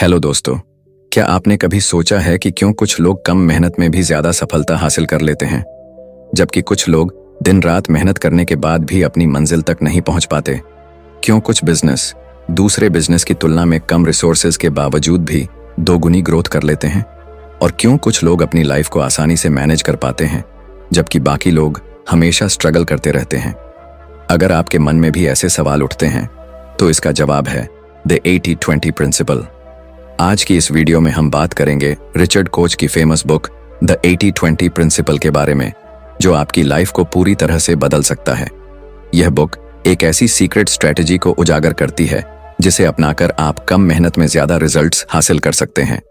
Hello दोस्तों, क्या आपने कभी सोचा है कि क्यों कुछ लोग कम मेहनत में भी ज्यादा सफलता हासिल कर लेते हैं, जबकि कुछ लोग दिन रात मेहनत करने के बाद भी अपनी मंजिल तक नहीं पहुंच पाते? क्यों कुछ बिजनेस दूसरे बिजनेस की तुलना में कम रिसोर्सेज के बावजूद भी दोगुनी ग्रोथ कर लेते हैं? और क्यों कुछ लोग अपनी लाइफ को आसानी से मैनेज कर पाते हैं, जबकि बाकी लोग हमेशा स्ट्रगल करते रहते हैं? अगर आपके मन में भी ऐसे सवाल उठते हैं, तो इसका जवाब है द 80-20 प्रिंसिपल। आज की इस वीडियो में हम बात करेंगे रिचर्ड कोच की फेमस बुक द 80-20 प्रिंसिपल के बारे में, जो आपकी लाइफ को पूरी तरह से बदल सकता है। यह बुक एक ऐसी सीक्रेट स्ट्रेटजी को उजागर करती है जिसे अपनाकर आप कम मेहनत में ज्यादा रिजल्ट्स हासिल कर सकते हैं।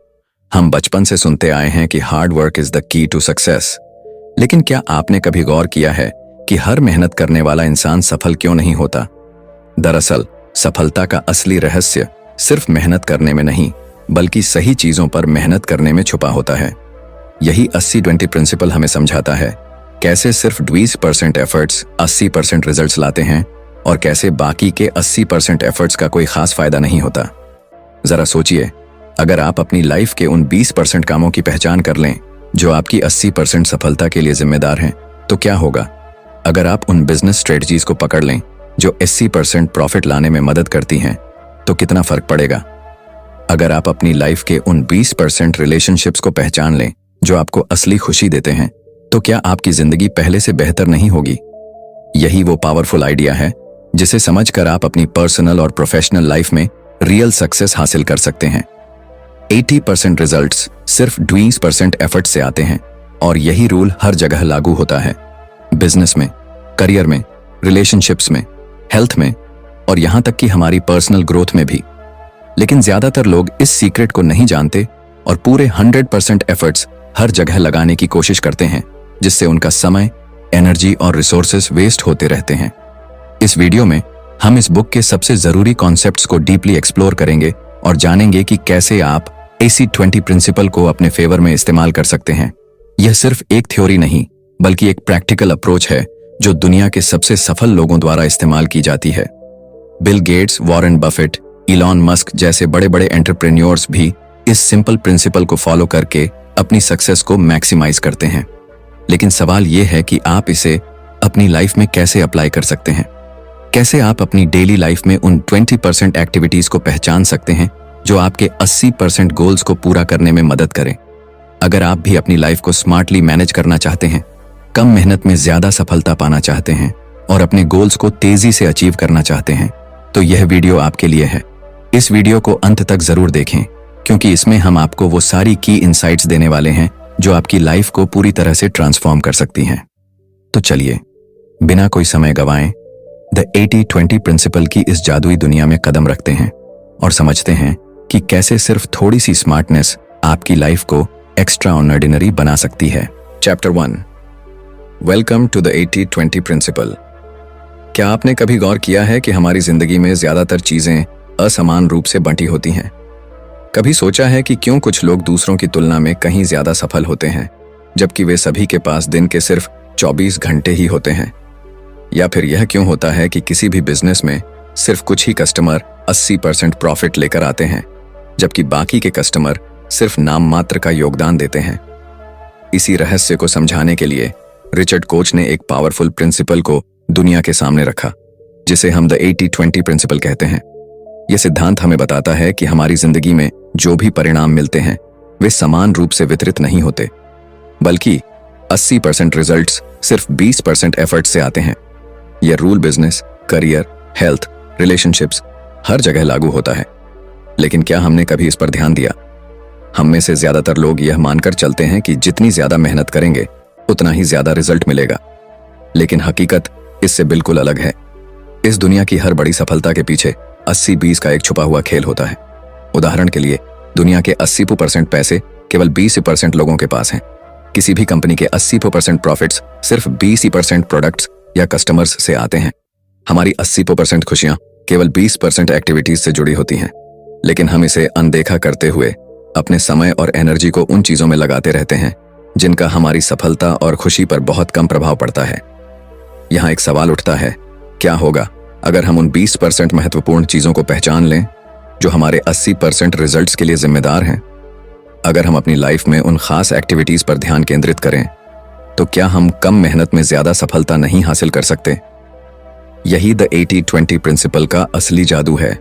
हम बचपन से सुनते आए हैं कि hard work is the key to success, लेकिन क्या आपने कभी गौर किया है कि हर मेहनत करने वाला इंसान सफल क्यों नहीं होता? दरअसल सफलता का असली रहस्य सिर्फ मेहनत करने में नहीं, बल्कि सही चीजों पर मेहनत करने में छुपा होता है। यही 80-20 प्रिंसिपल हमें समझाता है कैसे सिर्फ 20% एफर्ट्स 80% रिजल्ट्स लाते हैं और कैसे बाकी के 80% एफर्ट्स का कोई खास फायदा नहीं होता। जरा सोचिए, अगर आप अपनी लाइफ के उन 20% कामों की पहचान कर लें जो आपकी 80% सफलता के लिए जिम्मेदार हैं, तो क्या होगा? अगर आप उन बिजनेस स्ट्रेटजीज को पकड़ लें जो 80% प्रॉफिट लाने में मदद करती हैं, तो कितना फर्क पड़ेगा? अगर आप अपनी लाइफ के उन 20% रिलेशनशिप्स को पहचान लें जो आपको असली खुशी देते हैं, तो क्या आपकी जिंदगी पहले से बेहतर नहीं होगी? यही वो पावरफुल आइडिया है जिसे समझकर आप अपनी पर्सनल और प्रोफेशनल लाइफ में रियल सक्सेस हासिल कर सकते हैं। 80% रिजल्ट्स सिर्फ 20% एफर्ट से आते हैं, और यही रूल हर जगह लागू होता है। बिजनेस में, करियर में, रिलेशनशिप्स में, हेल्थ में, और यहां तक कि हमारी पर्सनल ग्रोथ में भी। लेकिन ज्यादातर लोग इस सीक्रेट को नहीं जानते और पूरे 100% एफर्ट्स हर जगह लगाने की कोशिश करते हैं, जिससे उनका समय, एनर्जी और रिसोर्सेज वेस्ट होते रहते हैं। इस वीडियो में हम इस बुक के सबसे जरूरी कॉन्सेप्ट्स को डीपली एक्सप्लोर करेंगे और जानेंगे कि कैसे आप 80-20 प्रिंसिपल को अपने फेवर में इस्तेमाल कर सकते हैं। यह सिर्फ एक थ्योरी नहीं, बल्कि एक प्रैक्टिकल अप्रोच है जो दुनिया के सबसे सफल लोगों द्वारा इस्तेमाल की जाती है। Bill Gates, Warren Buffett, Elon Musk जैसे बड़े बड़े एंटरप्रेन्योर्स भी इस सिंपल प्रिंसिपल को फॉलो करके अपनी सक्सेस को मैक्सिमाइज करते हैं। लेकिन सवाल यह है कि आप इसे अपनी लाइफ में कैसे अप्लाई कर सकते हैं? कैसे आप अपनी डेली लाइफ में उन 20% एक्टिविटीज को पहचान सकते हैं जो आपके 80% गोल्स को पूरा करने में मदद करें? अगर आप भी अपनी लाइफ को स्मार्टली मैनेज करना चाहते हैं, कम मेहनत में ज्यादा सफलता पाना चाहते हैं और अपने गोल्स को तेजी से अचीव करना चाहते हैं, तो यह वीडियो आपके लिए है। इस वीडियो को अंत तक जरूर देखें, क्योंकि इसमें हम आपको वो सारी की इनसाइट्स देने वाले हैं जो आपकी लाइफ को पूरी तरह से ट्रांसफॉर्म कर सकती हैं। तो चलिए, बिना कोई समय गवाएं, द 80-20 प्रिंसिपल की इस जादुई दुनिया में कदम रखते हैं और समझते हैं कि कैसे सिर्फ थोड़ी सी स्मार्टनेस आपकी लाइफ को एक्स्ट्रा ऑर्डिनरी बना सकती है। Chapter 1, welcome to the 80-20 principle. क्या आपने कभी गौर किया है कि हमारी जिंदगी में ज्यादातर चीजें असमान रूप से बंटी होती हैं? कभी सोचा है कि क्यों कुछ लोग दूसरों की तुलना में कहीं ज्यादा सफल होते हैं, जबकि वे सभी के पास दिन के सिर्फ 24 घंटे ही होते हैं? या फिर यह क्यों होता है कि किसी भी बिजनेस में सिर्फ कुछ ही कस्टमर 80% प्रॉफिट लेकर आते हैं, जबकि बाकी के कस्टमर सिर्फ नाम मात्र का योगदान देते हैं? इसी रहस्य को समझाने के लिए रिचर्ड कोच ने एक पावरफुल प्रिंसिपल को दुनिया के सामने रखा, जिसे हम द 80-20 प्रिंसिपल कहते हैं। यह सिद्धांत हमें बताता है कि हमारी जिंदगी में जो भी परिणाम मिलते हैं वे समान रूप से वितरित नहीं होते, बल्कि 80% रिजल्ट्स सिर्फ 20% एफर्ट से आते हैं। यह rule business, career, health, relationships हर जगह लागू होता है। लेकिन क्या हमने कभी इस पर ध्यान दिया? हम में से ज्यादातर लोग यह मानकर चलते हैं कि जितनी ज्यादा मेहनत करेंगे उतना ही ज्यादा रिजल्ट मिलेगा। लेकिन हकीकत इससे बिल्कुल अलग है। इस दुनिया की हर बड़ी सफलता के पीछे 80-20 का एक छुपा हुआ खेल होता है। उदाहरण के लिए, दुनिया के 80% पैसे केवल 20% लोगों के पास हैं। किसी भी कंपनी के 80% प्रॉफिट्स सिर्फ 20% प्रोडक्ट्स या कस्टमर्स से आते हैं। हमारी 80% खुशियां केवल 20% एक्टिविटीज से जुड़ी होती हैं। लेकिन हम इसे अनदेखा करते हुए अपने समय और एनर्जी को उन चीजों में लगाते रहते हैं जिनका हमारी सफलता और खुशी पर बहुत कम प्रभाव पड़ता है। यहाँ एक सवाल उठता है, क्या होगा अगर हम उन 20% महत्वपूर्ण चीजों को पहचान लें जो हमारे 80% रिजल्ट्स के लिए जिम्मेदार हैं? अगर हम अपनी लाइफ में उन खास एक्टिविटीज पर ध्यान केंद्रित करें तो क्या हम कम मेहनत में ज्यादा सफलता नहीं हासिल कर सकते? यही द 80-20 प्रिंसिपल का असली जादू है।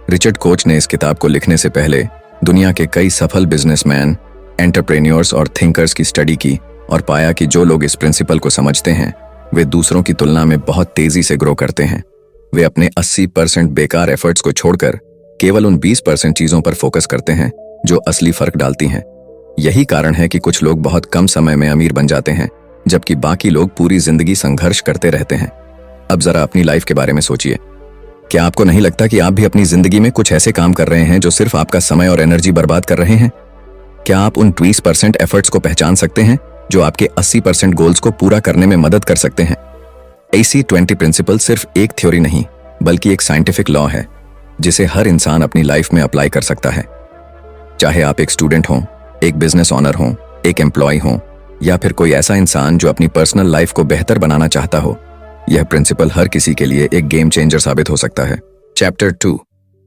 रिचर्ड कोच ने इस किताब को लिखने से पहले दुनिया के कई सफल बिजनेसमैन, एंटरप्रेन्योर्स और थिंकर्स की स्टडी की और पाया कि जो लोग इस प्रिंसिपल को समझते हैं वे दूसरों की तुलना में बहुत तेजी से ग्रो करते हैं। वे अपने 80% बेकार एफर्ट्स को छोड़कर केवल उन 20% चीजों पर फोकस करते हैं जो असली फर्क डालती हैं। यही कारण है कि कुछ लोग बहुत कम समय में अमीर बन जाते हैं जबकि बाकी लोग पूरी जिंदगी संघर्ष करते रहते हैं। अब जरा अपनी लाइफ के बारे में सोचिए। क्या आपको नहीं लगता कि आप भी अपनी जिंदगी में कुछ ऐसे काम कर रहे हैं जो सिर्फ आपका समय और एनर्जी बर्बाद कर रहे हैं? क्या आप उन 20% एफर्ट्स को पहचान सकते हैं जो आपके 80% गोल्स को पूरा करने में मदद कर सकते हैं? 80-20 प्रिंसिपल सिर्फ एक थ्योरी नहीं बल्कि एक साइंटिफिक लॉ है जिसे हर इंसान अपनी लाइफ में अप्लाई कर सकता है। चाहे आप एक स्टूडेंट हों, एक बिजनेस ऑनर हों, एक एम्प्लॉय हों या फिर कोई ऐसा इंसान जो अपनी पर्सनल लाइफ को बेहतर बनाना चाहता हो, यह प्रिंसिपल हर किसी के लिए एक गेम चेंजर साबित हो सकता है। Chapter 2,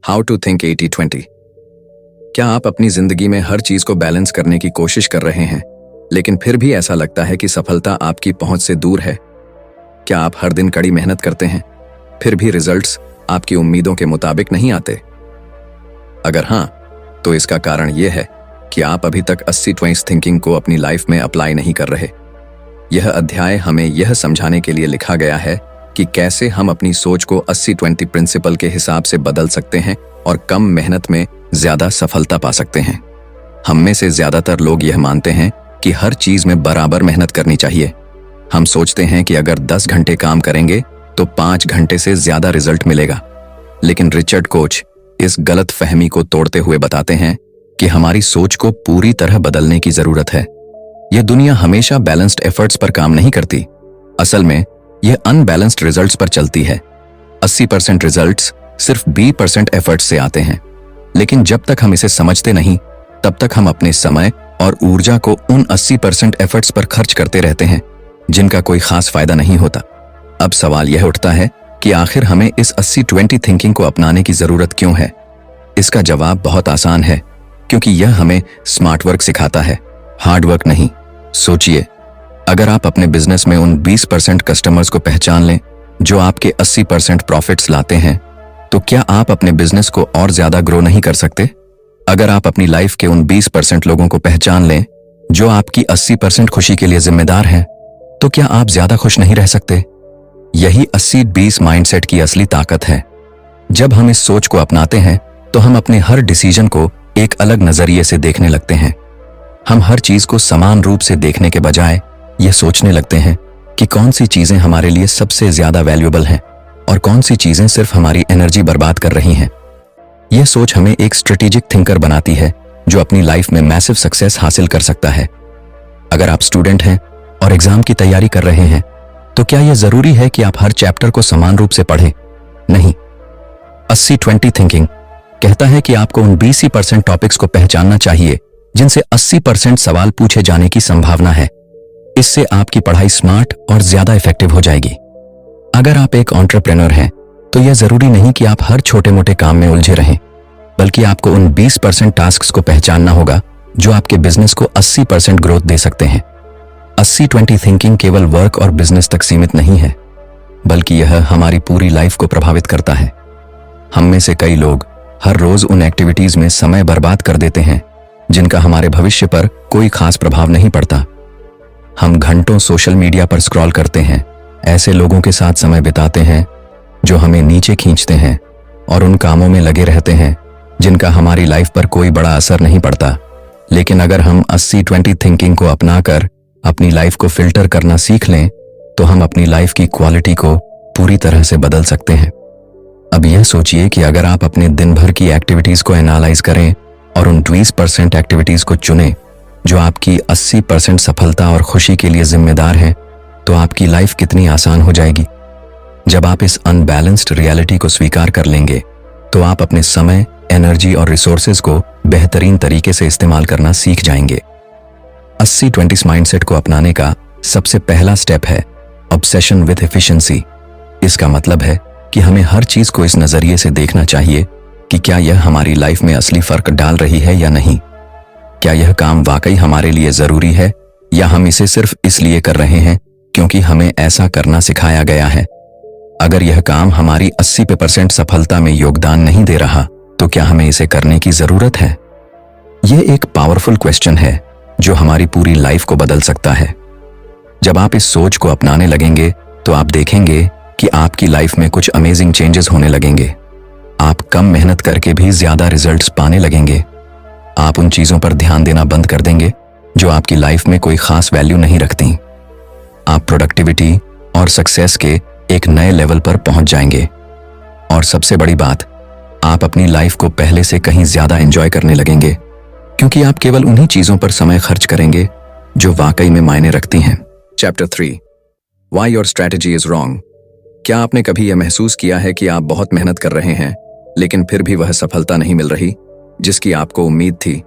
how to think 80-20। क्या आप अपनी जिंदगी में हर चीज को बैलेंस करने की कोशिश कर रहे हैं लेकिन फिर भी ऐसा लगता है कि सफलता आपकी पहुंच से दूर है? क्या आप हर दिन कड़ी मेहनत करते हैं फिर भी रिजल्ट्स आपकी उम्मीदों के मुताबिक नहीं आते? अगर हां, तो इसका कारण यह है कि आप अभी तक 80-20 थिंकिंग को अपनी लाइफ में अप्लाई नहीं कर रहे। यह अध्याय हमें यह समझाने के लिए लिखा गया है कि कैसे हम अपनी सोच को 80-20 प्रिंसिपल के हिसाब से बदल सकते हैं और कम मेहनत में ज्यादा सफलता पा सकते हैं। हम में से ज्यादातर लोग यह मानते हैं कि हर चीज में बराबर मेहनत करनी चाहिए। हम सोचते हैं कि अगर 10 घंटे काम करेंगे तो 5 घंटे से ज्यादा रिजल्ट मिलेगा। लेकिन रिचर्ड कोच इस गलत फहमी को तोड़ते हुए बताते हैं कि हमारी सोच को पूरी तरह बदलने की जरूरत है। यह दुनिया हमेशा बैलेंस्ड एफर्ट्स पर काम नहीं करती। असल में यह अनबैलेंस्ड रिजल्ट्स पर चलती है। 80% रिजल्ट्स सिर्फ 20% एफर्ट्स से आते हैं। लेकिन जब तक हम इसे समझते नहीं तब तक हम अपने समय और ऊर्जा को उन 80% एफर्ट्स पर खर्च करते रहते हैं जिनका कोई खास फायदा नहीं होता। अब सवाल यह उठता है कि आखिर हमें इस 80-20 थिंकिंग को अपनाने की जरूरत क्यों है? इसका जवाब बहुत आसान है, क्योंकि यह हमें स्मार्ट वर्क सिखाता है, हार्ड वर्क नहीं। सोचिए, अगर आप अपने बिजनेस में उन 20% कस्टमर्स को पहचान लें जो आपके 80% प्रॉफिट्स लाते हैं, तो क्या आप अपने बिजनेस को और ज्यादा ग्रो नहीं कर सकते? अगर आप अपनी लाइफ के उन 20% लोगों को पहचान लें जो आपकी 80% खुशी के लिए जिम्मेदार हैं, तो क्या आप ज्यादा खुश नहीं रह सकते? यही 80-20 माइंडसेट की असली ताकत है। जब हम इस सोच को अपनाते हैं तो हम अपने हर डिसीजन को एक अलग नजरिए से देखने लगते हैं। हम हर चीज को समान रूप से देखने के बजाय यह सोचने लगते हैं कि कौन सी चीजें हमारे लिए सबसे ज्यादा वैल्यूएबल हैं और कौन सी चीजें सिर्फ हमारी एनर्जी बर्बाद कर रही हैं। यह सोच हमें एक स्ट्रेटेजिक थिंकर बनाती है जो अपनी लाइफ में मैसिव सक्सेस हासिल कर सकता है। अगर आप स्टूडेंट हैं और एग्जाम की तैयारी कर रहे हैं तो क्या यह जरूरी है कि आप हर चैप्टर को समान रूप से पढ़ें? नहीं। 80-20 थिंकिंग कहता है कि आपको उन 20% टॉपिक्स को पहचानना चाहिए जिनसे 80% सवाल पूछे जाने की संभावना है। इससे आपकी पढ़ाई स्मार्ट और ज्यादा इफेक्टिव हो जाएगी। अगर आप एक एंटरप्रेन्योर हैं तो यह जरूरी नहीं कि आप हर छोटे मोटे काम में उलझे रहें, बल्कि आपको उन 20% टास्क्स को पहचानना होगा जो आपके बिजनेस को 80% ग्रोथ दे सकते हैं। 80-20 थिंकिंग केवल वर्क और बिजनेस तक सीमित नहीं है, बल्कि यह हमारी पूरी लाइफ को प्रभावित करता है। हम में से कई लोग हर रोज उन एक्टिविटीज में समय बर्बाद कर देते हैं जिनका हमारे भविष्य पर कोई खास प्रभाव नहीं पड़ता। हम घंटों सोशल मीडिया पर स्क्रॉल करते हैं, ऐसे लोगों के साथ समय बिताते हैं जो हमें नीचे खींचते हैं और उन कामों में लगे रहते हैं जिनका हमारी लाइफ पर कोई बड़ा असर नहीं पड़ता। लेकिन अगर हम 80-20 थिंकिंग को अपनाकर अपनी लाइफ को फिल्टर करना सीख लें तो हम अपनी लाइफ की क्वालिटी को पूरी तरह से बदल सकते हैं। अब यह सोचिए कि अगर आप अपने दिन भर की एक्टिविटीज को एनालाइज करें और उन 20% एक्टिविटीज को चुनें जो आपकी 80% सफलता और खुशी के लिए जिम्मेदार हैं, तो आपकी लाइफ कितनी आसान हो जाएगी। जब आप इस अनबैलेंस्ड रियलिटी को स्वीकार कर लेंगे तो आप अपने समय, एनर्जी और रिसोर्सेज को बेहतरीन तरीके से इस्तेमाल करना सीख जाएंगे। 80-20 माइंडसेट को अपनाने का सबसे पहला स्टेप है ऑब्सेशन विद एफिशिएंसी। इसका मतलब है कि हमें हर चीज को इस नजरिए से देखना चाहिए कि क्या यह हमारी लाइफ में असली फर्क डाल रही है या नहीं। क्या यह काम वाकई हमारे लिए जरूरी है या हम इसे सिर्फ इसलिए कर रहे हैं क्योंकि हमें ऐसा करना सिखाया गया है। अगर यह काम हमारी 80% सफलता में योगदान नहीं दे रहा तो क्या हमें इसे करने की जरूरत है। यह एक पावरफुल क्वेश्चन है जो हमारी पूरी लाइफ को बदल सकता है। जब आप इस सोच को अपनाने लगेंगे तो आप देखेंगे कि आपकी लाइफ में कुछ अमेजिंग चेंजेस होने लगेंगे। आप कम मेहनत करके भी ज्यादा रिजल्ट्स पाने लगेंगे। आप उन चीजों पर ध्यान देना बंद कर देंगे जो आपकी लाइफ में कोई खास वैल्यू नहीं रखती। आप प्रोडक्टिविटी और सक्सेस के एक नए लेवल पर पहुंच जाएंगे। और सबसे बड़ी बात, आप अपनी लाइफ को पहले से कहीं ज्यादा एंजॉय करने लगेंगे क्योंकि आप केवल उन्हीं चीजों पर समय खर्च करेंगे जो वाकई में मायने रखती हैं। Chapter 3, Why your strategy is wrong। क्या आपने कभी यह महसूस किया है कि आप बहुत मेहनत कर रहे हैं लेकिन फिर भी वह सफलता नहीं मिल रही जिसकी आपको उम्मीद थी।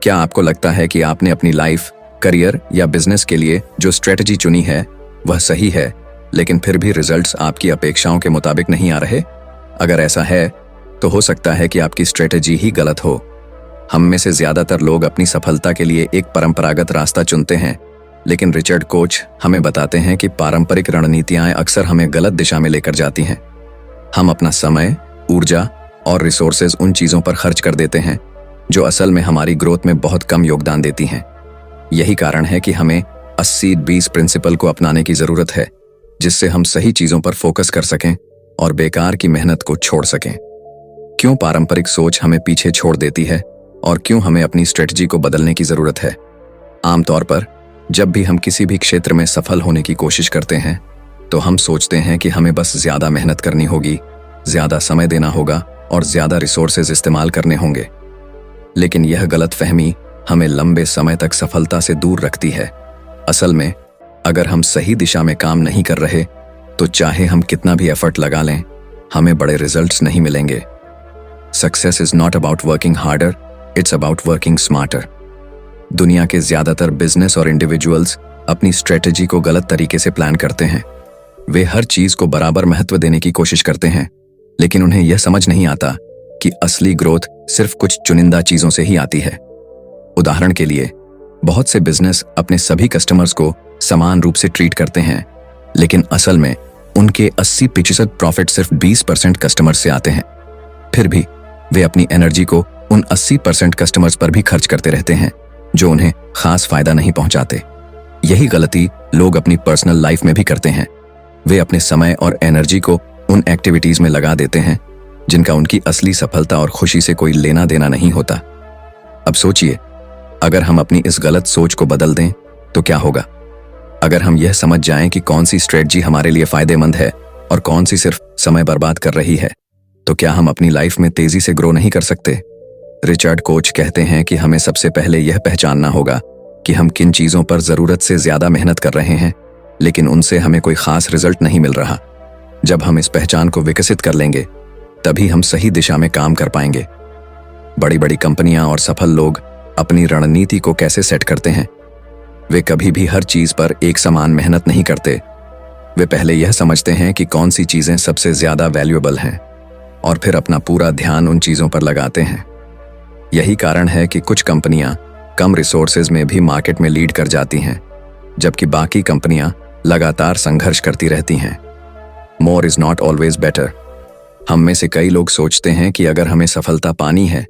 क्या आपको लगता है कि आपने अपनी लाइफ, करियर या बिजनेस के लिए जो स्ट्रेटजी चुनी है वह सही है लेकिन फिर भी रिजल्ट्स आपकी अपेक्षाओं के मुताबिक नहीं आ रहे। अगर ऐसा है तो हो सकता है कि आपकी स्ट्रेटजी ही गलत हो। हम में से ज्यादातर लोग अपनी सफलता के लिए एक परंपरागत रास्ता चुनते हैं, लेकिन रिचर्ड कोच हमें बताते हैं कि पारंपरिक रणनीतियां अक्सर हमें गलत दिशा में लेकर जाती हैं। हम अपना समय, ऊर्जा और रिसोर्सेज उन चीजों पर खर्च कर देते हैं जो असल में हमारी ग्रोथ में बहुत कम योगदान देती हैं। यही कारण है कि हमें 80-20 प्रिंसिपल को अपनाने की जरूरत है, जिससे हम सही चीजों पर फोकस कर सकें और बेकार की मेहनत को छोड़ सकें। क्यों पारंपरिक सोच हमें पीछे छोड़ देती है और क्यों हमें अपनी स्ट्रेटजी को बदलने की जरूरत है। आमतौर पर जब भी हम किसी भी क्षेत्र में सफल होने की कोशिश करते हैं तो हम सोचते हैं कि हमें बस ज्यादा मेहनत करनी होगी, ज्यादा समय देना होगा और ज्यादा रिसोर्सेज इस्तेमाल करने होंगे। लेकिन यह गलतफहमी हमें लंबे समय तक सफलता से दूर रखती है। असल में अगर हम सही दिशा में काम नहीं कर रहे तो चाहे हम कितना भी एफर्ट लगा लें, हमें बड़े रिजल्ट्स नहीं मिलेंगे। Success is not about working harder, it's about working smarter. दुनिया के ज्यादातर बिजनेस और इंडिविजुअल्स अपनी स्ट्रेटजी को गलत तरीके से प्लान करते हैं। वे हर चीज को बराबर महत्व देने की कोशिश करते हैं, लेकिन उन्हें यह समझ नहीं आता कि असली ग्रोथ सिर्फ कुछ चुनिंदा चीजों से ही आती है। उदाहरण के लिए, बहुत से बिजनेस अपने सभी कस्टमर्स को समान रूप से ट्रीट करते हैं, लेकिन असल में उनके 80% प्रॉफिट सिर्फ 20% कस्टमर्स से आते हैं। फिर भी वे अपनी एनर्जी को उन 80% कस्टमर्स पर भी खर्च करते रहते हैं जो उन्हें खास फायदा नहीं पहुंचाते। यही गलती लोग अपनी पर्सनल लाइफ में भी करते हैं। वे अपने समय और एनर्जी को उन एक्टिविटीज में लगा देते हैं जिनका उनकी असली सफलता और खुशी से कोई लेना देना नहीं होता। अब सोचिए, अगर हम अपनी इस गलत सोच को बदल दें तो क्या होगा। अगर हम यह समझ जाएं कि कौन सी स्ट्रेटजी हमारे लिए फायदेमंद है और कौन सी सिर्फ समय बर्बाद कर रही है, तो क्या हम अपनी लाइफ में तेजी से ग्रो नहीं कर सकते। रिचर्ड कोच कहते हैं कि हमें सबसे पहले यह पहचानना होगा कि हम किन चीजों पर जरूरत से ज्यादा मेहनत कर रहे हैं लेकिन उनसे हमें कोई खास रिजल्ट नहीं मिल रहा। जब हम इस पहचान को विकसित कर लेंगे तभी हम सही दिशा में काम कर पाएंगे। बड़ी बड़ी कंपनियां और सफल लोग अपनी रणनीति को कैसे सेट करते हैं। वे कभी भी हर चीज पर एक समान मेहनत नहीं करते। वे पहले यह समझते हैं कि कौन सी चीजें सबसे ज्यादा वैल्यूएबल हैं और फिर अपना पूरा ध्यान उन चीजों पर लगाते हैं। यही कारण है कि कुछ कंपनियां कम रिसोर्सेज में भी मार्केट में लीड कर जाती हैं, जबकि बाकी कंपनियां लगातार संघर्ष करती रहती हैं। More is not always better. हम में से कई लोग सोचते हैं कि अगर हमें सफलता पानी है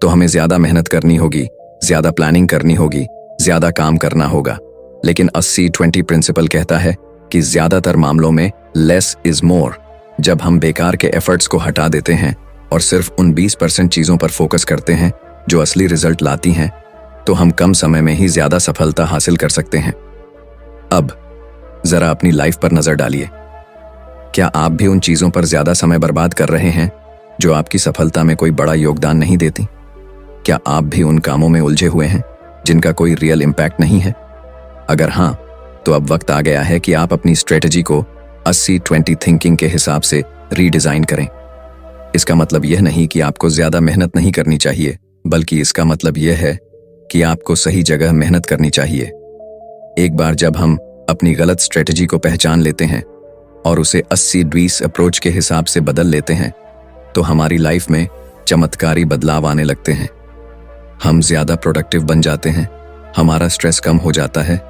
तो हमें ज्यादा मेहनत करनी होगी, ज्यादा प्लानिंग करनी होगी, ज्यादा काम करना होगा। लेकिन 80-20 प्रिंसिपल कहता है कि ज्यादातर मामलों में लेस इज मोर। जब हम बेकार के एफर्ट्स को हटा देते हैं और सिर्फ उन 20% चीजों पर फोकस करते हैं जो असली रिजल्ट लाती हैं, तो हम कम समय में ही ज्यादा सफलता हासिल कर सकते हैं। अब जरा अपनी लाइफ पर नजर डालिए। क्या आप भी उन चीजों पर ज्यादा समय बर्बाद कर रहे हैं जो आपकी सफलता में कोई बड़ा योगदान नहीं देती? क्या आप भी उन कामों में उलझे हुए हैं जिनका कोई रियल इम्पैक्ट नहीं है? अगर हाँ, तो अब वक्त आ गया है कि आप अपनी स्ट्रेटजी को 80-20 थिंकिंग के हिसाब से रीडिजाइन करें। इसका मतलब यह नहीं कि आपको ज्यादा मेहनत नहीं करनी चाहिए, बल्कि इसका मतलब यह है कि आपको सही जगह मेहनत करनी चाहिए। एक बार जब हम अपनी गलत स्ट्रेटजी को पहचान लेते हैं और उसे 80-20 अप्रोच के हिसाब से बदल लेते हैं, तो हमारी लाइफ में चमत्कारी बदलाव आने लगते हैं। हम ज्यादा प्रोडक्टिव बन जाते हैं, हमारा स्ट्रेस कम हो जाता है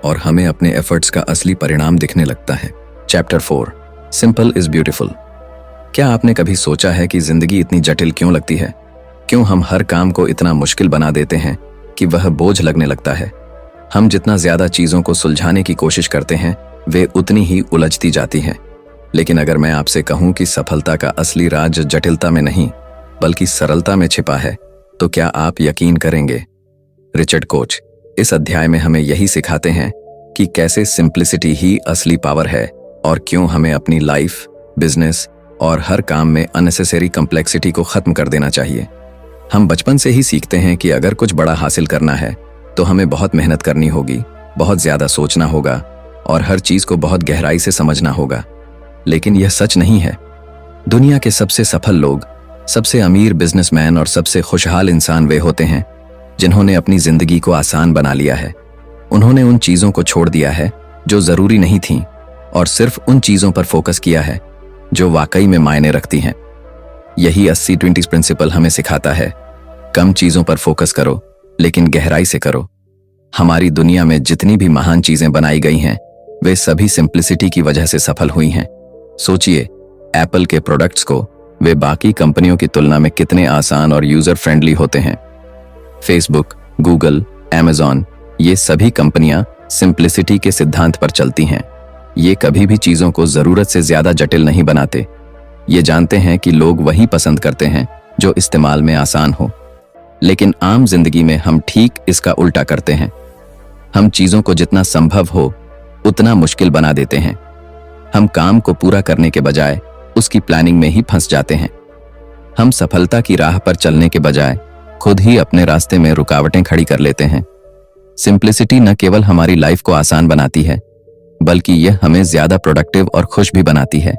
और हमें अपने एफर्ट्स का असली परिणाम दिखने लगता है। Chapter 4, simple is beautiful. क्या आपने कभी सोचा है कि जिंदगी इतनी जटिल क्यों लगती है? क्यों हम हर काम को इतना मुश्किल बना देते हैं कि वह बोझ लगने लगता है? हम जितना ज्यादा चीजों को सुलझाने की कोशिश करते हैं, वे उतनी ही उलझती जाती हैं। लेकिन अगर मैं आपसे कहूं कि सफलता का असली राज जटिलता में नहीं बल्कि सरलता में छिपा है, तो क्या आप यकीन करेंगे? रिचर्ड कोच इस अध्याय में हमें यही सिखाते हैं कि कैसे सिंप्लिसिटी ही असली पावर है और क्यों हमें अपनी लाइफ, बिजनेस और हर काम में अननेसेसरी कॉम्प्लेक्सिटी को खत्म कर देना चाहिए। हम बचपन से ही सीखते हैं कि अगर कुछ बड़ा हासिल करना है तो हमें बहुत मेहनत करनी होगी, बहुत ज्यादा सोचना होगा और हर चीज को बहुत गहराई से समझना होगा। लेकिन यह सच नहीं है। दुनिया के सबसे सफल लोग, सबसे अमीर बिजनेसमैन और सबसे खुशहाल इंसान वे होते हैं जिन्होंने अपनी जिंदगी को आसान बना लिया है। उन्होंने उन चीजों को छोड़ दिया है जो जरूरी नहीं थीं और सिर्फ उन चीजों पर फोकस किया है जो वाकई में मायने रखती हैं। यही 80-20 प्रिंसिपल हमें सिखाता है, कम चीजों पर फोकस करो लेकिन गहराई से करो। हमारी दुनिया में जितनी भी महान चीजें बनाई गई हैं, वे सभी सिंप्लिसिटी की वजह से सफल हुई हैं। सोचिए, एप्पल के प्रोडक्ट्स को वे बाकी कंपनियों की तुलना में कितने आसान और यूजर फ्रेंडली होते हैं। फेसबुक, गूगल, अमेज़न, ये सभी कंपनियां सिंप्लिसिटी के सिद्धांत पर चलती हैं। ये कभी भी चीजों को जरूरत से ज्यादा जटिल नहीं बनाते। ये जानते हैं कि लोग वही पसंद करते हैं जो इस्तेमाल में आसान हो। लेकिन आम जिंदगी में हम ठीक इसका उल्टा करते हैं। हम चीजों को जितना संभव हो उतना मुश्किल बना देते हैं। हम काम को पूरा करने के बजाय उसकी प्लानिंग में ही फंस जाते हैं। हम सफलता की राह पर चलने के बजाय खुद ही अपने रास्ते में रुकावटें खड़ी कर लेते हैं। सिंप्लिसिटी न केवल हमारी लाइफ को आसान बनाती है, बल्कि यह हमें ज्यादा प्रोडक्टिव और खुश भी बनाती है।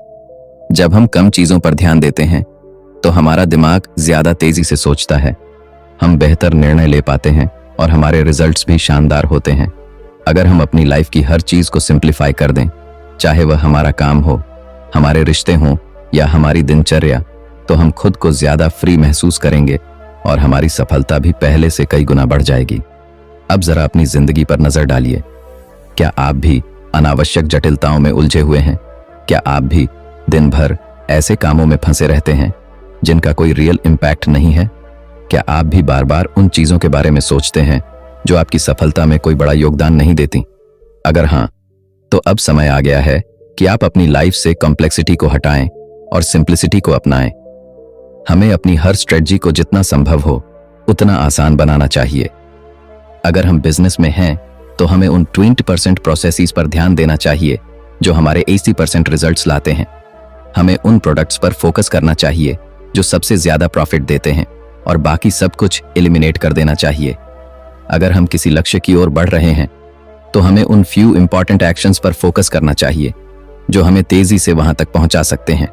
जब हम कम चीजों पर ध्यान देते हैं, तो हमारा दिमाग ज्यादा तेजी से सोचता है, हम बेहतर निर्णय ले पाते हैं और हमारे रिजल्ट्स भी शानदार होते हैं। अगर हम अपनी लाइफ की हर चीज को सिंप्लीफाई कर दें, चाहे वह हमारा काम हो, हमारे रिश्ते हों या हमारी दिनचर्या, तो हम खुद को ज्यादा फ्री महसूस करेंगे और हमारी सफलता भी पहले से कई गुना बढ़ जाएगी। अब जरा अपनी जिंदगी पर नजर डालिए। क्या आप भी अनावश्यक जटिलताओं में उलझे हुए हैं? क्या आप भी दिन भर ऐसे कामों में फंसे रहते हैं जिनका कोई रियल इम्पैक्ट नहीं है? क्या आप भी बार बार उन चीजों के बारे में सोचते हैं जो आपकी सफलता में कोई बड़ा योगदान नहीं देती? अगर हाँ, तो अब समय आ गया है कि आप अपनी लाइफ से कॉम्प्लेक्सिटी को हटाएं और सिंप्लिसिटी को अपनाएं। हमें अपनी हर स्ट्रेटजी को जितना संभव हो उतना आसान बनाना चाहिए। अगर हम बिजनेस में हैं, तो हमें उन 20% प्रोसेसेस पर ध्यान देना चाहिए जो हमारे 80% रिजल्ट्स लाते हैं। हमें उन प्रोडक्ट्स पर फोकस करना चाहिए जो सबसे ज्यादा प्रॉफिट देते हैं और बाकी सब कुछ एलिमिनेट कर देना चाहिए। अगर हम किसी लक्ष्य की ओर बढ़ रहे हैं, तो हमें उन फ्यू इंपॉर्टेंट एक्शंस पर फोकस करना चाहिए जो हमें तेजी से वहां तक पहुंचा सकते हैं।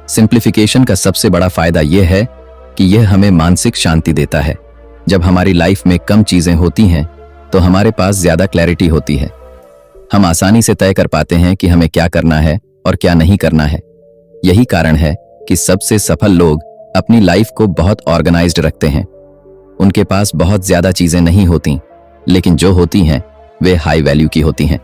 सिंप्लीफिकेशन का सबसे बड़ा फायदा यह है कि यह हमें मानसिक शांति देता है। जब हमारी लाइफ में कम चीजें होती हैं, तो हमारे पास ज्यादा क्लैरिटी होती है। हम आसानी से तय कर पाते हैं कि हमें क्या करना है और क्या नहीं करना है। यही कारण है कि सबसे सफल लोग अपनी लाइफ को बहुत ऑर्गेनाइज्ड रखते हैं। उनके पास बहुत ज्यादा चीजें नहीं होती, लेकिन जो होती हैं वे हाई वैल्यू की होती हैं।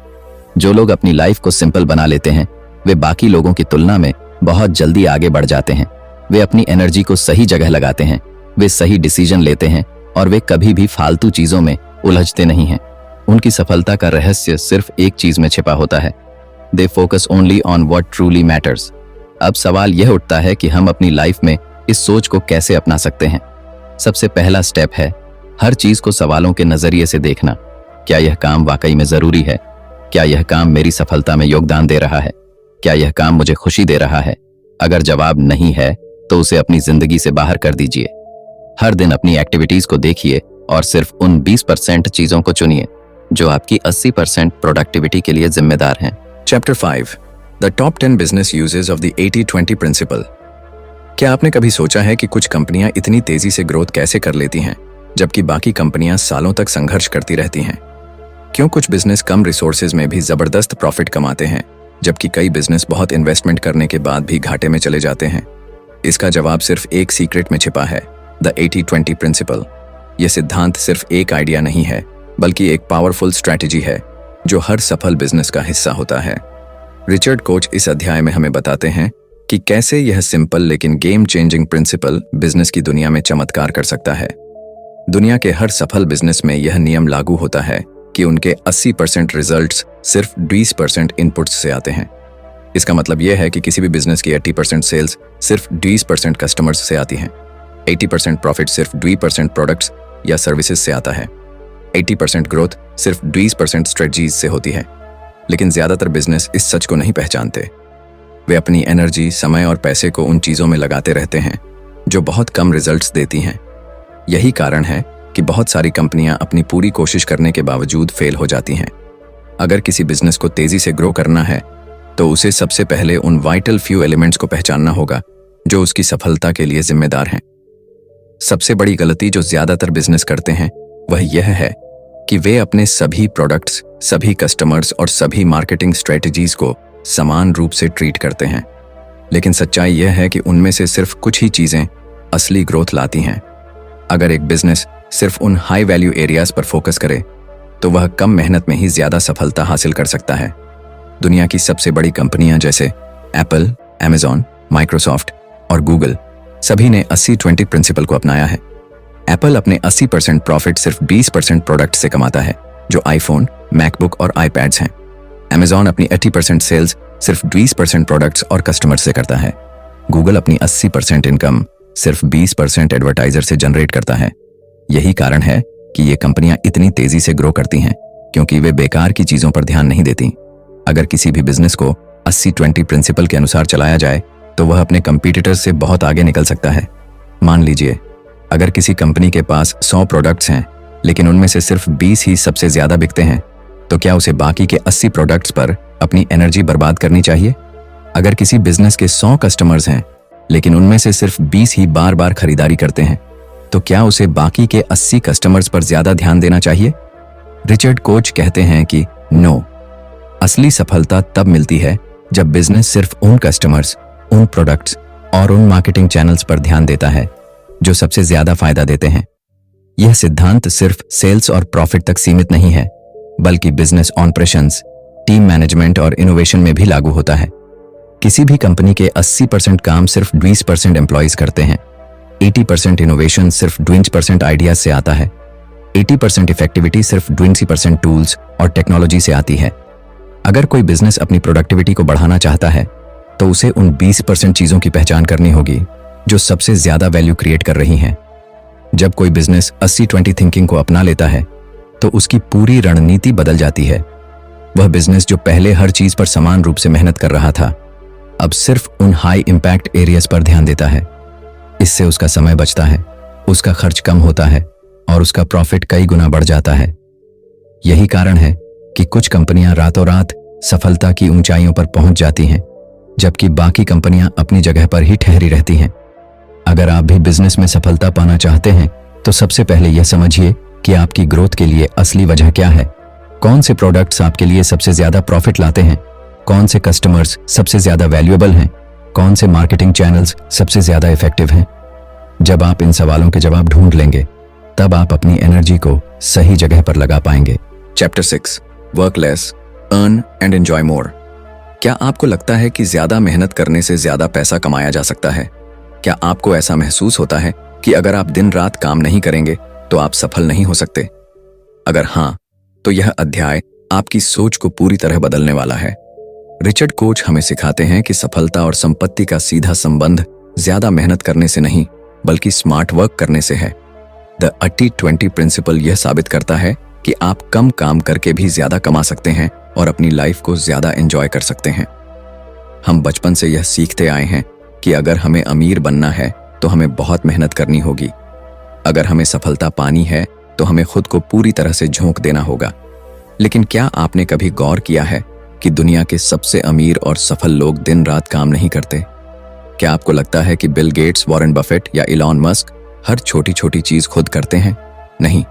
जो लोग अपनी लाइफ को सिंपल बना लेते हैं, वे बाकी लोगों की तुलना में बहुत जल्दी आगे बढ़ जाते हैं। वे अपनी एनर्जी को सही जगह लगाते हैं, वे सही डिसीजन लेते हैं और वे कभी भी फालतू चीजों में उलझते नहीं हैं। उनकी सफलता का रहस्य सिर्फ एक चीज में छिपा होता है, they focus only on what truly matters. अब सवाल यह उठता है कि हम अपनी लाइफ में इस सोच को कैसे अपना सकते हैं। सबसे पहला स्टेप है हर चीज को सवालों के नजरिए से देखना। क्या यह काम वाकई में जरूरी है? क्या यह काम मेरी सफलता में योगदान दे रहा है? क्या यह काम मुझे खुशी दे रहा है? अगर जवाब नहीं है, तो उसे अपनी जिंदगी से बाहर कर दीजिए। हर दिन अपनी एक्टिविटीज को देखिए और सिर्फ उन 20% चीजों को चुनिए जो आपकी 80% प्रोडक्टिविटी के लिए जिम्मेदार हैं। Chapter 5, the top 10 business uses of the 80-20 principle. क्या आपने कभी सोचा है कि कुछ कंपनियां इतनी तेजी से ग्रोथ कैसे कर लेती हैं, जबकि बाकी कंपनियां सालों तक संघर्ष करती रहती हैं? क्यों कुछ बिजनेस कम रिसोर्सेज में भी जबरदस्त प्रॉफिट कमाते हैं, जबकि कई बिजनेस बहुत इन्वेस्टमेंट करने के बाद भी घाटे में चले जाते हैं? इसका जवाब सिर्फ एक सीक्रेट में छिपा है, द 80-20 प्रिंसिपल। यह सिद्धांत सिर्फ एक आइडिया नहीं है, बल्कि एक पावरफुल स्ट्रैटेजी है जो हर सफल बिजनेस का हिस्सा होता है। रिचर्ड कोच इस अध्याय में हमें बताते हैं कि कैसे यह सिंपल लेकिन गेम चेंजिंग प्रिंसिपल बिजनेस की दुनिया में चमत्कार कर सकता है। दुनिया के हर सफल बिजनेस में यह नियम लागू होता है कि उनके 80% रिजल्ट्स सिर्फ 20% इनपुट्स से आते हैं। इसका मतलब यह है कि किसी भी बिजनेस की 80% सेल्स सिर्फ 20% कस्टमर्स से आती हैं। 80% प्रॉफिट सिर्फ 20% प्रोडक्ट्स या सर्विसेज से आता है। 80% ग्रोथ सिर्फ 20% स्ट्रेटजीज से होती है। लेकिन ज्यादातर बिजनेस इस सच को नहीं पहचानते। वे अपनी एनर्जी, समय और पैसे को उन चीजों में लगाते रहते हैं जो बहुत कम रिजल्ट्स देती हैं। यही कारण है कि बहुत सारी कंपनियां अपनी पूरी कोशिश करने के बावजूद फेल हो जाती हैं। अगर किसी बिजनेस को तेजी से ग्रो करना है तो उसे सबसे पहले उन वाइटल फ्यू एलिमेंट्स को पहचानना होगा जो उसकी सफलता के लिए जिम्मेदार हैं। सबसे बड़ी गलती जो ज्यादातर बिजनेस करते हैं वह यह है कि वे अपने सभी प्रोडक्ट्स, सभी कस्टमर्स और सभी मार्केटिंग स्ट्रेटजीज को समान रूप से ट्रीट करते हैं। लेकिन सच्चाई यह है कि उनमें से सिर्फ कुछ ही चीजें असली ग्रोथ लाती हैं। अगर एक बिजनेस सिर्फ उन हाई वैल्यू एरियाज पर फोकस करे तो वह कम मेहनत में ही ज्यादा सफलता हासिल कर सकता है। दुनिया की सबसे बड़ी कंपनियां जैसे एप्पल, अमेज़न, माइक्रोसॉफ्ट और गूगल सभी ने 80-20 प्रिंसिपल को अपनाया है। एप्पल अपने 80% प्रॉफिट सिर्फ 20% प्रोडक्ट से कमाता है, जो आईफोन, मैकबुक और आईपैड्स हैं। अमेज़न अपनी 80% सेल्स सिर्फ 20% प्रोडक्ट्स और कस्टमर्स से करता है। गूगल अपनी 80% इनकम सिर्फ 20% एडवर्टाइजर से जनरेट करता है। यही कारण है कि ये कंपनियां इतनी तेजी से ग्रो करती हैं, क्योंकि वे बेकार की चीजों पर ध्यान नहीं देती। अगर किसी भी बिजनेस को 80-20 प्रिंसिपल के अनुसार चलाया जाए तो वह अपने कंपीटिटर्स से बहुत आगे निकल सकता है। मान लीजिए, अगर किसी कंपनी के पास 100 प्रोडक्ट्स हैं लेकिन उनमें से सिर्फ 20 ही सबसे ज्यादा बिकते हैं, तो क्या उसे बाकी के 80 प्रोडक्ट्स पर अपनी एनर्जी बर्बाद करनी चाहिए? अगर किसी बिजनेस के 100 कस्टमर्स हैं लेकिन उनमें से सिर्फ 20 ही बार बार खरीदारी करते हैं, तो क्या उसे बाकी के 80 कस्टमर्स पर ज्यादा ध्यान देना चाहिए? रिचर्ड कोच कहते हैं कि नो, असली सफलता तब मिलती है जब बिजनेस सिर्फ उन कस्टमर्स, उन प्रोडक्ट्स और उन मार्केटिंग चैनल्स पर ध्यान देता है जो सबसे ज्यादा फायदा देते हैं। यह सिद्धांत सिर्फ सेल्स और प्रॉफिट तक सीमित नहीं है, बल्कि बिजनेस ऑपरेशंस, टीम मैनेजमेंट और इनोवेशन में भी लागू होता है। किसी भी कंपनी के 80% काम सिर्फ 20% एम्प्लॉइज करते हैं। 80% इनोवेशन सिर्फ 20% आइडियाज से आता है। 80% इफेक्टिविटी सिर्फ 20% टूल्स और टेक्नोलॉजी से आती है। अगर कोई बिजनेस अपनी प्रोडक्टिविटी को बढ़ाना चाहता है तो उसे उन 20% चीजों की पहचान करनी होगी जो सबसे ज्यादा वैल्यू क्रिएट कर रही हैं। जब कोई बिजनेस 80-20 थिंकिंग को अपना लेता है तो उसकी पूरी रणनीति बदल जाती है। वह बिजनेस जो पहले हर चीज पर समान रूप से मेहनत कर रहा था, अब सिर्फ उन हाई इंपैक्ट एरियाज पर ध्यान देता है। इससे उसका समय बचता है, उसका खर्च कम होता है और उसका प्रॉफिट कई गुना बढ़ जाता है। यही कारण है कि कुछ कंपनियां रातों रात सफलता की ऊंचाइयों पर पहुंच जाती हैं, जबकि बाकी कंपनियां अपनी जगह पर ही ठहरी रहती हैं। अगर आप भी बिजनेस में सफलता पाना चाहते हैं तो सबसे पहले यह समझिए कि आपकी ग्रोथ के लिए असली वजह क्या है। कौन से प्रोडक्ट्स आपके लिए सबसे ज्यादा प्रॉफिट लाते हैं, कौन से कस्टमर्स सबसे ज्यादा वैल्यूएबल हैं, कौन से मार्केटिंग चैनल्स सबसे ज्यादा इफेक्टिव हैं। जब आप इन सवालों के जवाब ढूंढ लेंगे तब आप अपनी एनर्जी को सही जगह पर लगा पाएंगे। Chapter 6, work less, earn and enjoy मोर। क्या आपको लगता है कि ज्यादा मेहनत करने से ज्यादा पैसा कमाया जा सकता है? क्या आपको ऐसा महसूस होता है कि अगर आप दिन रात काम नहीं करेंगे तो आप सफल नहीं हो सकते? अगर हाँ, तो यह अध्याय आपकी सोच को पूरी तरह बदलने वाला है। रिचर्ड कोच हमें सिखाते हैं कि सफलता और संपत्ति का सीधा संबंध ज्यादा मेहनत करने से नहीं, बल्कि स्मार्ट वर्क करने से है। द 80-20 प्रिंसिपल यह साबित करता है कि आप कम काम करके भी ज्यादा कमा सकते हैं और अपनी लाइफ को ज्यादा एंजॉय कर सकते हैं। हम बचपन से यह सीखते आए हैं कि अगर हमें अमीर बनना है तो हमें बहुत मेहनत करनी होगी। अगर हमें सफलता पानी है तो हमें खुद को पूरी तरह से झोंक देना होगा। लेकिन क्या आपने कभी गौर किया है कि दुनिया के सबसे अमीर और सफल लोग दिन रात काम नहीं करते? क्या आपको लगता है कि बिल गेट्स, वॉरेन बफेट या इलॉन मस्क हर छोटी छोटी चीज खुद करते हैं? नहीं,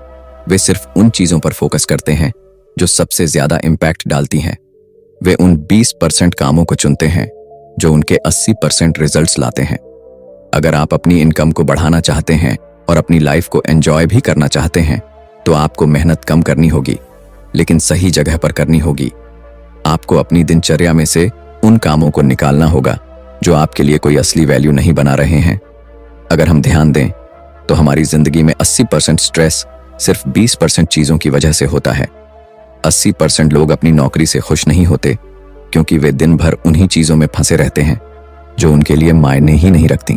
वे सिर्फ उन चीजों पर फोकस करते हैं जो सबसे ज्यादा इम्पैक्ट डालती हैं। वे उन 20% कामों को चुनते हैं जो उनके 80% रिजल्ट्स लाते हैं। अगर आप अपनी इनकम को बढ़ाना चाहते हैं और अपनी लाइफ को एंजॉय भी करना चाहते हैं तो आपको मेहनत कम करनी होगी, लेकिन सही जगह पर करनी होगी। आपको अपनी दिनचर्या में से उन कामों को निकालना होगा जो आपके लिए कोई असली वैल्यू नहीं बना रहे हैं। अगर हम ध्यान दें तो हमारी जिंदगी में 80% स्ट्रेस सिर्फ 20% चीजों की वजह से होता है। 80% लोग अपनी नौकरी से खुश नहीं होते क्योंकि वे दिन भर उन्हीं चीजों में फंसे रहते हैं जो उनके लिए मायने ही नहीं रखती।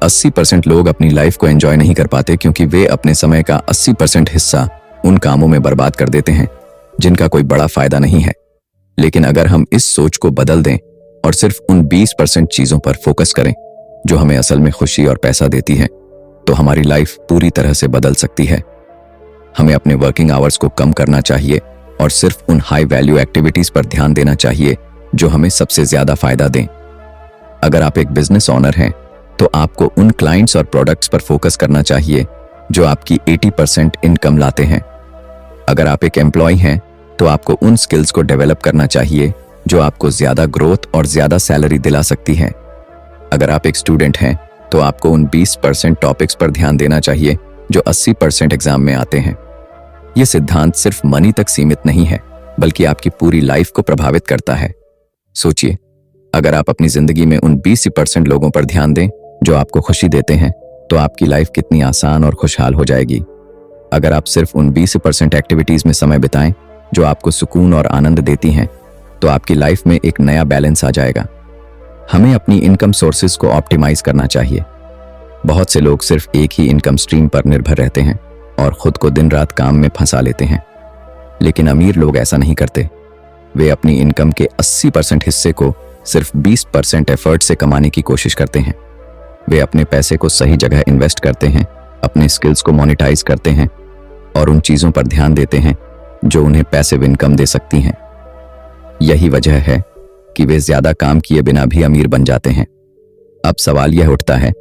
80% लोग अपनी लाइफ को एंजॉय नहीं कर पाते क्योंकि वे अपने समय का 80% हिस्सा उन कामों में बर्बाद कर देते हैं जिनका कोई बड़ा फायदा नहीं है। लेकिन अगर हम इस सोच को बदल दें और सिर्फ उन 20% चीजों पर फोकस करें जो हमें असल में खुशी और पैसा देती है, तो हमारी लाइफ पूरी तरह से बदल सकती है। हमें अपने वर्किंग आवर्स को कम करना चाहिए और सिर्फ उन हाई वैल्यू एक्टिविटीज पर ध्यान देना चाहिए जो हमें सबसे ज्यादा फायदा दें। अगर आप एक बिजनेस ओनर हैं तो आपको उन क्लाइंट्स और प्रोडक्ट्स पर फोकस करना चाहिए जो आपकी 80% इनकम लाते हैं। अगर आप एक एम्प्लॉय हैं तो आपको उन स्किल्स को डेवलप करना चाहिए जो आपको ज्यादा ग्रोथ और ज्यादा सैलरी दिला सकती है। अगर आप एक स्टूडेंट हैं तो आपको उन 20% टॉपिक्स पर ध्यान देना चाहिए जो 80% एग्जाम में आते हैं। यह सिद्धांत सिर्फ मनी तक सीमित नहीं है बल्कि आपकी पूरी लाइफ को प्रभावित करता है। सोचिए, अगर आप अपनी जिंदगी में उन 20% लोगों पर ध्यान दें जो आपको खुशी देते हैं तो आपकी लाइफ कितनी आसान और खुशहाल हो जाएगी। अगर आप सिर्फ उन 20% एक्टिविटीज में समय बिताएं जो आपको सुकून और आनंद देती हैं तो आपकी लाइफ में एक नया बैलेंस आ जाएगा। हमें अपनी इनकम सोर्सेज को ऑप्टिमाइज करना चाहिए। बहुत से लोग सिर्फ एक ही इनकम स्ट्रीम पर निर्भर रहते हैं और खुद को दिन रात काम में फंसा लेते हैं। लेकिन अमीर लोग ऐसा नहीं करते। वे अपनी इनकम के 80% हिस्से को सिर्फ 20% एफर्ट से कमाने की कोशिश करते हैं। वे अपने पैसे को सही जगह इन्वेस्ट करते हैं, अपने स्किल्स को मोनेटाइज करते हैं और उन चीजों पर ध्यान देते हैं जो उन्हें पैसिव इनकम दे सकती हैं। यही वजह है कि वे ज्यादा काम किए बिना भी अमीर बन जाते हैं। अब सवाल यह उठता है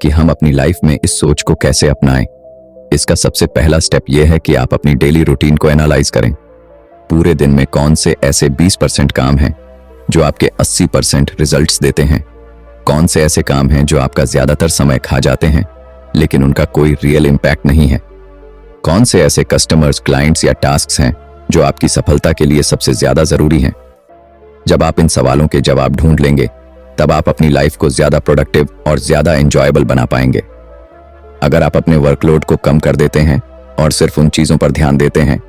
कि हम अपनी लाइफ में इस सोच को कैसे अपनाएं। इसका सबसे पहला स्टेप यह है कि आप अपनी डेली रूटीन को एनालाइज करें। पूरे दिन में कौन से ऐसे 20% काम हैं जो आपके 80% रिजल्ट्स देते हैं? कौन से ऐसे काम हैं जो आपका ज्यादातर समय खा जाते हैं लेकिन उनका कोई रियल इम्पैक्ट नहीं है? कौन से ऐसे कस्टमर्स, क्लाइंट्स या टास्क्स हैं जो आपकी सफलता के लिए सबसे ज्यादा जरूरी हैं? जब आप इन सवालों के जवाब ढूंढ लेंगे तब आप अपनी लाइफ को ज्यादा प्रोडक्टिव और ज्यादा एंजॉयबल बना पाएंगे। अगर आप अपने वर्कलोड को कम कर देते हैं और सिर्फ उन चीजों पर ध्यान देते हैं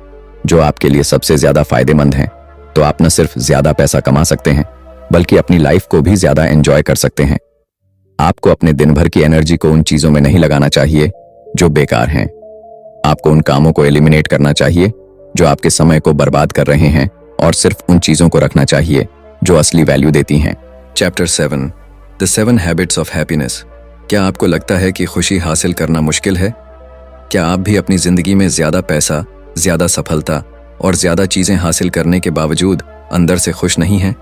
जो आपके लिए सबसे ज्यादा फायदेमंद हैं, तो आप न सिर्फ ज्यादा पैसा कमा सकते हैं बल्कि अपनी लाइफ को भी ज्यादा एंजॉय कर सकते हैं। आपको अपने दिन भर की एनर्जी को उन चीजों में नहीं लगाना चाहिए जो बेकार हैं। आपको उन कामों को एलिमिनेट करना चाहिए जो आपके समय को बर्बाद कर रहे हैं और सिर्फ उन चीजों को रखना चाहिए जो असली वैल्यू देती हैं। Chapter 7 the 7 habits of happiness. क्या आपको लगता है कि खुशी हासिल करना मुश्किल है? क्या आप भी अपनी जिंदगी में ज्यादा पैसा, ज्यादा सफलता और ज्यादा चीजें हासिल करने के बावजूद अंदर से खुश नहीं हैं?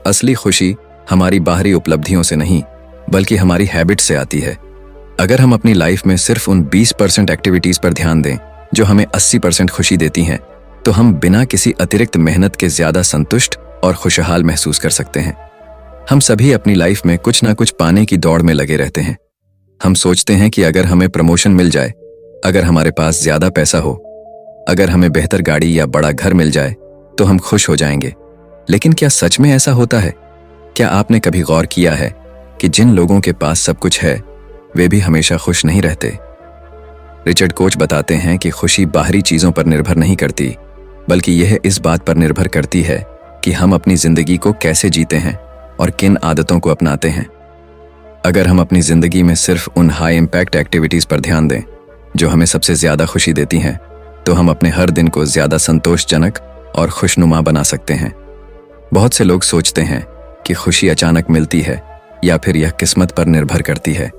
असली खुशी हमारी बाहरी उपलब्धियों से नहीं बल्कि हमारी हैबिट से आती है। अगर हम अपनी लाइफ में सिर्फ उन 20% एक्टिविटीज पर ध्यान दें जो हमें 80% खुशी देती हैं, तो हम बिना किसी अतिरिक्त मेहनत के ज्यादा संतुष्ट और खुशहाल महसूस कर सकते हैं। हम सभी अपनी लाइफ में कुछ ना कुछ पाने की दौड़ में लगे रहते हैं। हम सोचते हैं कि अगर हमें प्रमोशन मिल जाए, अगर हमारे पास ज्यादा पैसा हो, अगर हमें बेहतर गाड़ी या बड़ा घर मिल जाए तो हम खुश हो जाएंगे। लेकिन क्या सच में ऐसा होता है? क्या आपने कभी गौर किया है कि जिन लोगों के पास सब कुछ है वे भी हमेशा खुश नहीं रहते? रिचर्ड कोच बताते हैं कि खुशी बाहरी चीजों पर निर्भर नहीं करती बल्कि यह इस बात पर निर्भर करती है कि हम अपनी जिंदगी को कैसे जीते हैं और किन आदतों को अपनाते हैं। अगर हम अपनी जिंदगी में सिर्फ उन हाई इम्पैक्ट एक्टिविटीज पर ध्यान दें जो हमें सबसे ज्यादा खुशी देती हैं, तो हम अपने हर दिन को ज्यादा संतोषजनक और खुशनुमा बना सकते हैं। बहुत से लोग सोचते हैं कि खुशी अचानक मिलती है या फिर यह किस्मत पर निर्भर करती है,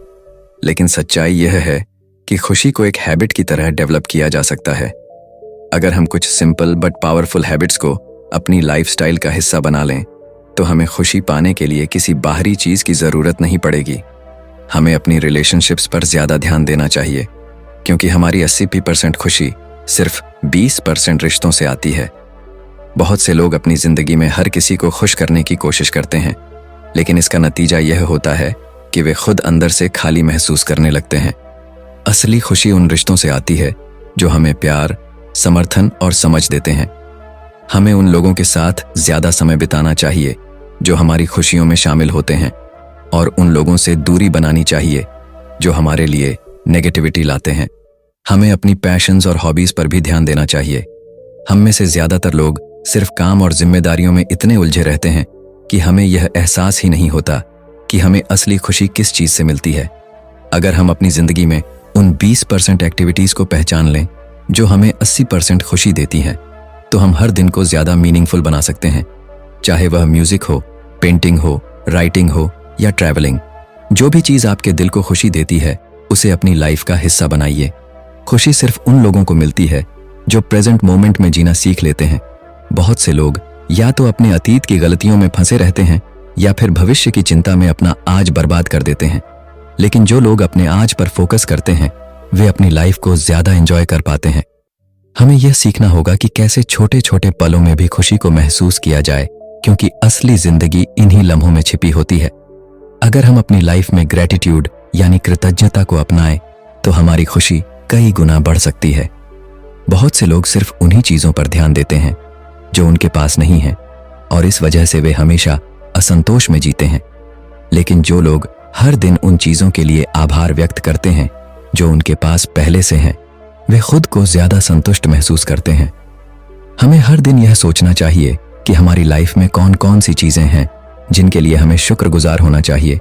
लेकिन सच्चाई यह है कि खुशी को एक हैबिट की तरह डेवलप किया जा सकता है। अगर हम कुछ सिंपल बट पावरफुल हैबिट्स को अपनी लाइफस्टाइल का हिस्सा बना लें, तो हमें खुशी पाने के लिए किसी बाहरी चीज की जरूरत नहीं पड़ेगी। हमें अपनी रिलेशनशिप्स पर ज्यादा ध्यान देना चाहिए, क्योंकि हमारी 80% खुशी सिर्फ 20% रिश्तों से आती है। बहुत से लोग अपनी जिंदगी में हर किसी को खुश करने की कोशिश करते हैं, लेकिन इसका नतीजा यह होता है कि वे खुद अंदर से खाली महसूस करने लगते हैं। असली खुशी उन रिश्तों से आती है जो हमें प्यार, समर्थन और समझ देते हैं। हमें उन लोगों के साथ ज्यादा समय बिताना चाहिए जो हमारी खुशियों में शामिल होते हैं, और उन लोगों से दूरी बनानी चाहिए जो हमारे लिए नेगेटिविटी लाते हैं। हमें अपनी पैशंस और हॉबीज पर भी ध्यान देना चाहिए। हम में से ज्यादातर लोग सिर्फ काम और जिम्मेदारियों में इतने उलझे रहते हैं कि हमें यह एहसास ही नहीं होता कि हमें असली खुशी किस चीज से मिलती है। अगर हम अपनी जिंदगी में उन 20% एक्टिविटीज को पहचान लें जो हमें 80% खुशी देती हैं, तो हम हर दिन को ज्यादा मीनिंगफुल बना सकते हैं। चाहे वह म्यूजिक हो, पेंटिंग हो, राइटिंग हो या ट्रैवलिंग, जो भी चीज आपके दिल को खुशी देती है उसे अपनी लाइफ का हिस्सा बनाइए। खुशी सिर्फ उन लोगों को मिलती है जो प्रेजेंट मोमेंट में जीना सीख लेते हैं। बहुत से लोग या तो अपने अतीत की गलतियों में फंसे रहते हैं या फिर भविष्य की चिंता में अपना आज बर्बाद कर देते हैं। लेकिन जो लोग अपने आज पर फोकस करते हैं वे अपनी लाइफ को ज्यादा एंजॉय कर पाते हैं। हमें यह सीखना होगा कि कैसे छोटे छोटे पलों में भी खुशी को महसूस किया जाए, क्योंकि असली जिंदगी इन्हीं लम्हों में छिपी होती है। अगर हम अपनी लाइफ में ग्रेटिट्यूड यानी कृतज्ञता को अपनाएं तो हमारी खुशी कई गुना बढ़ सकती है। बहुत से लोग सिर्फ उन्हीं चीजों पर ध्यान देते हैं जो उनके पास नहीं है, और इस वजह से वे हमेशा असंतोष में जीते हैं। लेकिन जो लोग हर दिन उन चीजों के लिए आभार व्यक्त करते हैं जो उनके पास पहले से हैं, वे खुद को ज्यादा संतुष्ट महसूस करते हैं। हमें हर दिन यह सोचना चाहिए कि हमारी लाइफ में कौन कौन सी चीजें हैं जिनके लिए हमें शुक्रगुजार होना चाहिए,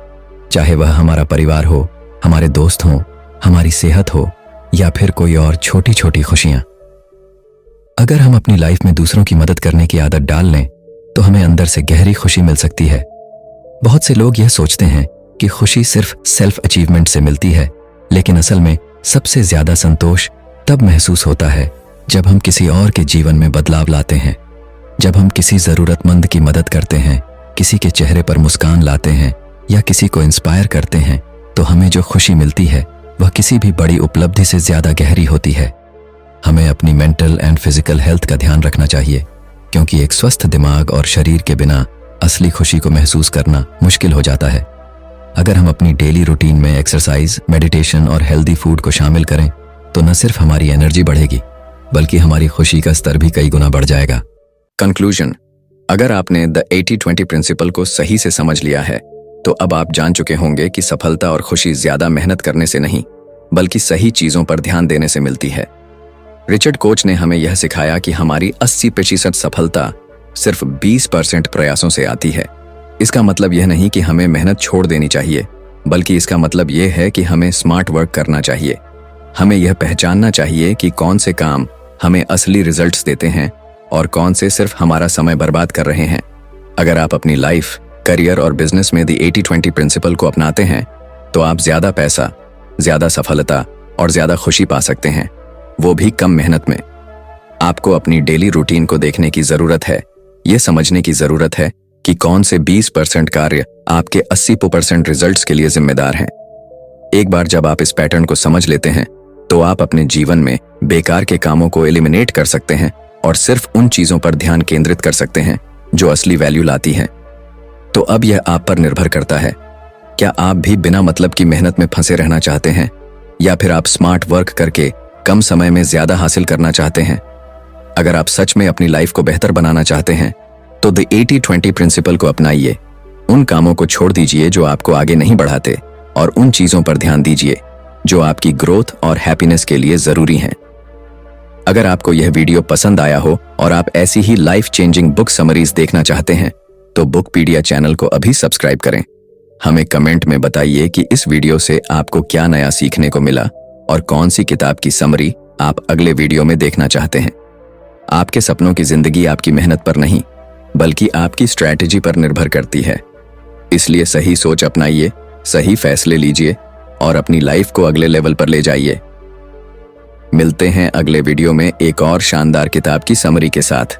चाहे वह हमारा परिवार हो, हमारे दोस्त हों, हमारी सेहत हो या फिर कोई और छोटी छोटी खुशियां। अगर हम अपनी लाइफ में दूसरों की मदद करने की आदत डाल लें तो हमें अंदर से गहरी खुशी मिल सकती है। बहुत से लोग यह सोचते हैं कि खुशी सिर्फ सेल्फ अचीवमेंट से मिलती है, लेकिन असल में सबसे ज्यादा संतोष तब महसूस होता है जब हम किसी और के जीवन में बदलाव लाते हैं। जब हम किसी जरूरतमंद की मदद करते हैं, किसी के चेहरे पर मुस्कान लाते हैं या किसी को इंस्पायर करते हैं, तो हमें जो खुशी मिलती है वह किसी भी बड़ी उपलब्धि से ज्यादा गहरी होती है। हमें अपनी मेंटल एंड फिजिकल हेल्थ का ध्यान रखना चाहिए, क्योंकि एक स्वस्थ दिमाग और शरीर के बिना असली खुशी को महसूस करना मुश्किल हो जाता है। अगर हम अपनी डेली रूटीन में एक्सरसाइज, मेडिटेशन और हेल्दी फूड को शामिल करें तो न सिर्फ हमारी एनर्जी बढ़ेगी बल्कि हमारी खुशी का स्तर भी कई गुना बढ़ जाएगा। कंक्लूजन: अगर आपने द 80-20 प्रिंसिपल को सही से समझ लिया है तो अब आप जान चुके होंगे कि सफलता और खुशी ज्यादा मेहनत करने से नहीं बल्कि सही चीजों पर ध्यान देने से मिलती है। रिचर्ड कोच ने हमें यह सिखाया कि हमारी 80% सफलता सिर्फ 20% प्रयासों से आती है। इसका मतलब यह नहीं कि हमें मेहनत छोड़ देनी चाहिए, बल्कि इसका मतलब यह है कि हमें स्मार्ट वर्क करना चाहिए। हमें यह पहचानना चाहिए कि कौन से काम हमें असली रिजल्ट्स देते हैं और कौन से सिर्फ हमारा समय बर्बाद कर रहे हैं। अगर आप अपनी लाइफ, करियर और बिजनेस में द 80-20 प्रिंसिपल को अपनाते हैं तो आप ज्यादा पैसा, ज्यादा सफलता और ज्यादा खुशी पा सकते हैं, वो भी कम मेहनत में। आपको अपनी डेली रूटीन को देखने की जरूरत है, ये समझने की जरूरत है कि कौन से 20% कार्य आपके 80% रिजल्ट्स के लिए जिम्मेदार हैं। एक बार जब आप इस पैटर्न को समझ लेते हैं तो आप अपने जीवन में बेकार के कामों को एलिमिनेट कर सकते हैं और सिर्फ उन चीजों पर ध्यान केंद्रित कर सकते हैं जो असली वैल्यू लाती हैं। तो अब यह आप पर निर्भर करता है, क्या आप भी बिना मतलब की मेहनत में फंसे रहना चाहते हैं या फिर आप स्मार्ट वर्क करके कम समय में ज्यादा हासिल करना चाहते हैं। अगर आप सच में अपनी लाइफ को बेहतर बनाना चाहते हैं तो द 80-20 प्रिंसिपल को अपनाइए। उन कामों को छोड़ दीजिए जो आपको आगे नहीं बढ़ाते और उन चीजों पर ध्यान दीजिए जो आपकी ग्रोथ और हैप्पीनेस के लिए जरूरी हैं। अगर आपको यह वीडियो पसंद आया हो और आप ऐसी ही लाइफ चेंजिंग बुक समरीज देखना चाहते हैं तो बुकपीडिया चैनल को अभी सब्सक्राइब करें। हमें कमेंट में बताइए कि इस वीडियो से आपको क्या नया सीखने को मिला और कौन सी किताब की समरी आप अगले वीडियो में देखना चाहते हैं। आपके सपनों की जिंदगी आपकी मेहनत पर नहीं बल्कि आपकी स्ट्रैटेजी पर निर्भर करती है। इसलिए सही सोच अपनाइए, सही फैसले लीजिए और अपनी लाइफ को अगले लेवल पर ले जाइए। मिलते हैं अगले वीडियो में एक और शानदार किताब की समरी के साथ।